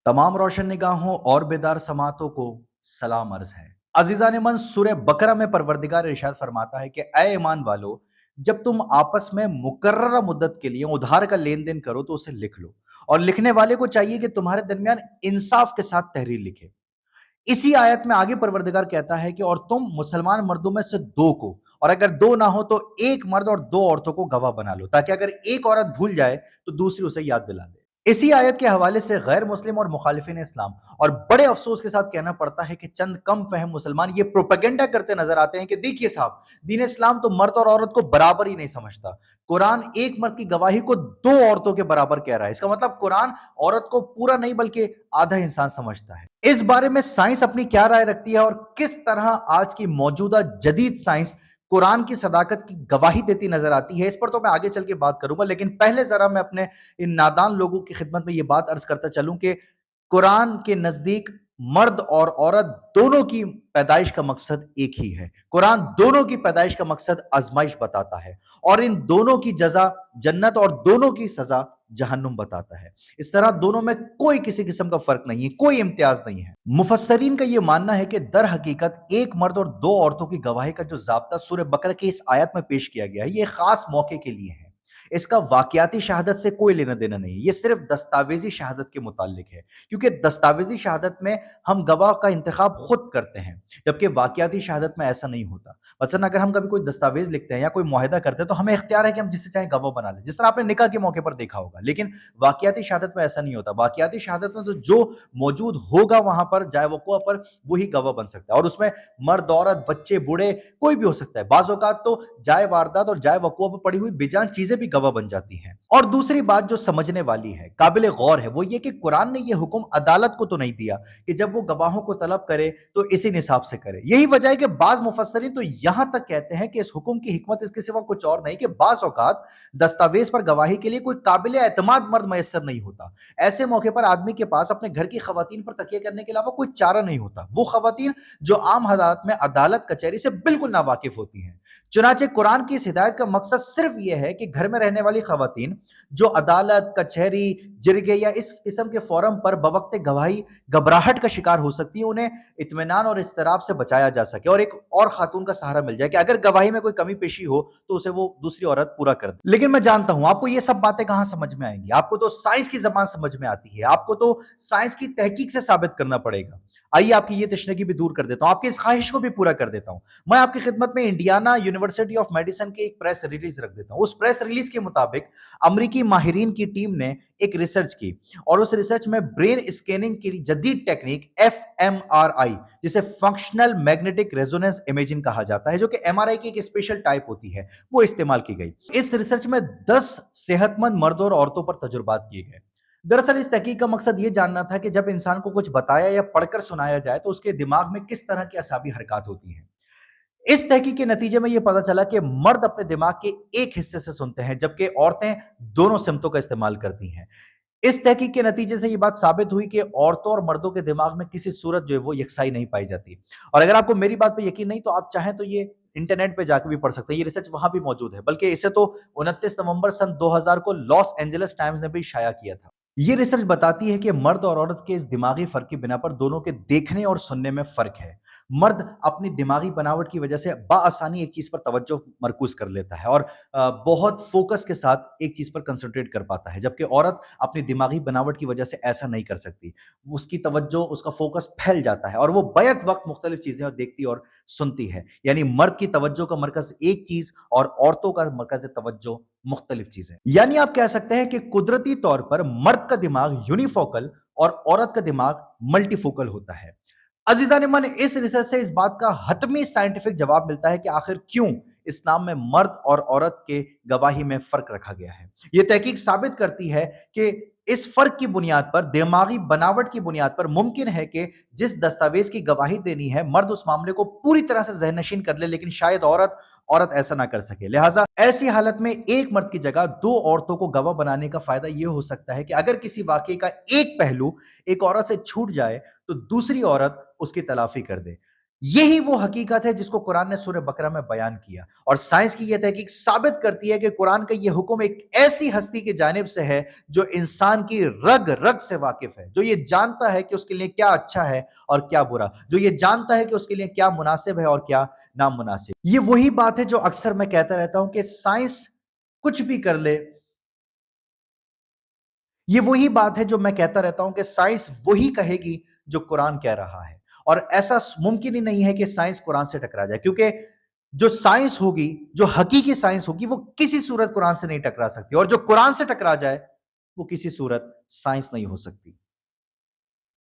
तमाम रोशन निगाहों और बेदार समातों को सलाम अर्ज है। अजीजान मन, सूरह बकरा में परवरदिगार इरशाद फरमाता है कि ऐ ईमान वालो, जब तुम आपस में मुकर्ररा मुद्दत के लिए उधार का लेन देन करो तो उसे लिख लो, और लिखने वाले को चाहिए कि तुम्हारे दरमियान इंसाफ के साथ तहरीर लिखे। इसी आयत में आगे परवरदिगार कहता है कि और तुम मुसलमान मर्दों में से दो को, और अगर दो ना हो तो एक मर्द और दो औरतों को गवाह बना लो, ताकि अगर एक औरत भूल जाए तो दूसरी उसे याद दिला दे। इसी आयत के हवाले से गैर मुस्लिम और मुखालिफिन इस्लाम और बड़े अफसोस के साथ कहना पड़ता है कि चंद कम फहम मुसलमान ये प्रोपेगेंडा करते नजर आते हैं कि देखिए साहब, दीन इस्लाम तो मर्द और औरत को बराबर ही नहीं समझता। कुरान एक मर्द की गवाही को दो औरतों के बराबर कह रहा है। इसका मतलब कुरान औरत को पूरा नहीं बल्कि आधा इंसान समझता है। इस बारे में साइंस अपनी क्या राय रखती है और किस तरह आज की मौजूदा जदीद साइंस कुरान की सदाकत की गवाही देती नजर आती है, इस पर तो मैं आगे चल के बात करूंगा। लेकिन पहले जरा मैं अपने इन नादान लोगों की खिदमत में यह बात अर्ज करता चलूं कि कुरान के नजदीक मर्द और औरत दोनों की पैदाइश का मकसद एक ही है। कुरान दोनों की पैदाइश का मकसद आजमाइश बताता है, और इन दोनों की जजा जन्नत और दोनों की सजा जहन्नुम बताता है। इस तरह दोनों में कोई किसी किस्म का फर्क नहीं है, कोई इम्तियाज नहीं है। मुफस्सरीन का यह मानना है कि दर हकीकत एक मर्द और दो औरतों की गवाही का जो जाब्ता सूरह बकरा की इस आयत में पेश किया गया है, यह खास मौके के लिए है। इसका वाकयाती शहादत से कोई लेना देना नहीं है, यह सिर्फ दस्तावेजी शहादत के मुतालिक है, क्योंकि दस्तावेजी शहादत में हम गवाह का इंतखाब खुद करते हैं, जबकि वाकयाती शहादत में ऐसा नहीं होता। मसलन अगर हम कभी कोई दस्तावेज लिखते हैं या कोई मुआहिदा करते हैं तो हमें इख्तियार है कि हम जिससे चाहे गवाह बना लें, जिस तरह आपने निकाह के मौके पर देखा होगा। लेकिन वाकयाती शहादत में ऐसा नहीं होता। वाकयाती शहादत में तो जो मौजूद होगा वहां पर, जाए वक़ुआ पर, वही गवाह बन सकता है, और उसमें मर्द औरत बच्चे बूढ़े कोई भी हो सकता है। बाज़ औक़ात तो जाए वारदात और जाए वक़ुआ पर पड़ी हुई बेजान चीजें भी गवाह बन जाती हैं। और दूसरी बात जो समझने वाली है, काबिल गौर है, वो ये कि कुरान ने यह हुक्म अदालत को तो नहीं दिया कि जब वो गवाहों को तलब करे तो इसी निसाब से करे। यही वजह है कि बाज मुफस्सरीन तो यहां तक कहते हैं कि इस हुक्म की हिकमत इसके सिवा कुछ और नहीं कि बाज औकात दस्तावेज पर गवाही के लिए कोई काबिल एतमाद मर्द मैसर नहीं होता। ऐसे मौके पर आदमी के पास अपने घर की खवातीन पर तकिया करने के अलावा कोई चारा नहीं होता। वो खवातीन जो आम हालात में अदालत कचहरी से बिल्कुल नावाकिफ होती हैं। चुनाचे कुरान की इस हिदायत का मकसद सिर्फ यह है कि घर में रहने वाली खवातीन जो अदालत कचहरी जिरगे या इस किस्म के फोरम पर बवक्त गवाही घबराहट का शिकार हो सकती है, उन्हें इत्मीनान और इस्तराब से बचाया जा सके और एक और खातून का सहारा मिल जाए कि अगर गवाही में कोई कमी पेशी हो तो उसे वो दूसरी औरत पूरा कर दे। लेकिन मैं जानता हूं आपको ये सब बातें कहां समझ में आएंगी। आपको तो साइंस की जबान समझ में आती है, आपको तो साइंस की तहकीक से साबित करना पड़ेगा। आइए आपकी ये तशनगी भी दूर कर देता हूं, आपकी इस ख्वाहिश को भी पूरा कर देता हूं। मैं आपकी खिदमत में इंडियाना यूनिवर्सिटी ऑफ मेडिसिन की एक प्रेस रिलीज रख देता हूं। उस प्रेस रिलीज के मुताबिक अमरीकी माहिरीन की टीम ने एक रिसर्च की, और उस रिसर्च में ब्रेन स्कैनिंग की जदीद टेक्निक एफएमआरआई, जिसे फंक्शनल मैग्नेटिक रेजोनेंस इमेजिंग कहा जाता है, जो कि एमआरआई की एक स्पेशल टाइप होती है, वो इस्तेमाल की गई। इस रिसर्च में 10 सेहतमंद मर्दों और औरतों पर तजुर्बात किए गए। दरअसल इस तहकीक का मकसद यह जानना था कि जब इंसान को कुछ बताया या पढ़कर सुनाया जाए तो उसके दिमाग में किस तरह की असाबी हरकत होती हैं। इस तहकीक के नतीजे में यह पता चला कि मर्द अपने दिमाग के एक हिस्से से सुनते हैं, जबकि औरतें दोनों सिमतों का इस्तेमाल करती हैं। इस तहकीक के नतीजे से यह बात साबित हुई कि औरतों और मर्दों के दिमाग में किसी सूरत जो है वो यकसाई नहीं पाई जाती। और अगर आपको मेरी बात पे यकीन नहीं तो आप चाहें तो ये इंटरनेट पे जाकर भी पढ़ सकते हैं, ये रिसर्च वहां भी मौजूद है। बल्कि इसे तो 29 नवंबर सन 2000 को लॉस एंजलिस टाइम्स ने भी शाया किया था। ये रिसर्च बताती है कि मर्द और औरत के इस दिमागी फर्क की बिना पर दोनों के देखने और सुनने में फर्क है। मर्द अपनी दिमागी बनावट की वजह से बाआसानी एक चीज पर तवज्जो मरकूज कर लेता है और बहुत फोकस के साथ एक चीज पर कंसंट्रेट कर पाता है, जबकि औरत अपनी दिमागी बनावट की वजह से ऐसा नहीं कर सकती। उसकी तवज्जो, उसका फोकस फैल जाता है और वो बैक वक्त मुख्तलिफ चीजें देखती और सुनती है। यानी मर्द की तवज्जो का मरकज एक चीज और औरतों का मरकज तवज्जो मुख्तलिफ चीजें। यानी आप कह सकते हैं कि कुदरती तौर पर मर्द का दिमाग यूनिफोकल और औरत का दिमाग मल्टीफोकल होता है। अजीजान मन, इस रिसर्च से इस बात का हतमी साइंटिफिक जवाब मिलता है कि आखिर क्यों इस्लाम में मर्द और औरत के गवाही में फर्क रखा गया है। यह तहकीक साबित करती है कि इस फर्क की बुनियाद पर, दिमागी बनावट की बुनियाद पर मुमकिन है कि जिस दस्तावेज की गवाही देनी है मर्द उस मामले को पूरी तरह से ज़हननशीन कर ले, लेकिन शायद औरत ऐसा ना कर सके। लिहाजा ऐसी हालत में एक मर्द की जगह दो औरतों को गवाह बनाने का फायदा यह हो सकता है कि अगर किसी वाकये का एक पहलू एक औरत से छूट जाए तो दूसरी औरत उसकी तलाफी कर दे। یہی وہ حقیقت ہے جس کو قرآن نے سورہ بقرہ میں بیان کیا، اور سائنس کی یہ تحقیق ثابت کرتی ہے کہ قرآن کا یہ حکم ایک ایسی ہستی کی جانب سے ہے جو انسان کی رگ رگ سے واقف ہے، جو یہ جانتا ہے کہ اس کے لیے کیا اچھا ہے اور کیا برا، جو یہ جانتا ہے کہ اس کے لیے کیا مناسب ہے اور کیا نامناسب۔ یہ وہی بات ہے جو اکثر میں کہتا رہتا ہوں کہ سائنس کچھ بھی کر لے، یہ وہی بات ہے جو میں کہتا رہتا ہوں کہ سائنس وہی کہے گی جو قرآن کہہ رہا ہے، اور ایسا ممکن ہی نہیں ہے کہ سائنس قرآن سے ٹکرا جائے، کیونکہ جو سائنس ہوگی، جو حقیقی سائنس ہوگی، وہ کسی صورت قرآن سے نہیں ٹکرا سکتی، اور جو قرآن سے ٹکرا جائے وہ کسی صورت سائنس نہیں ہو سکتی۔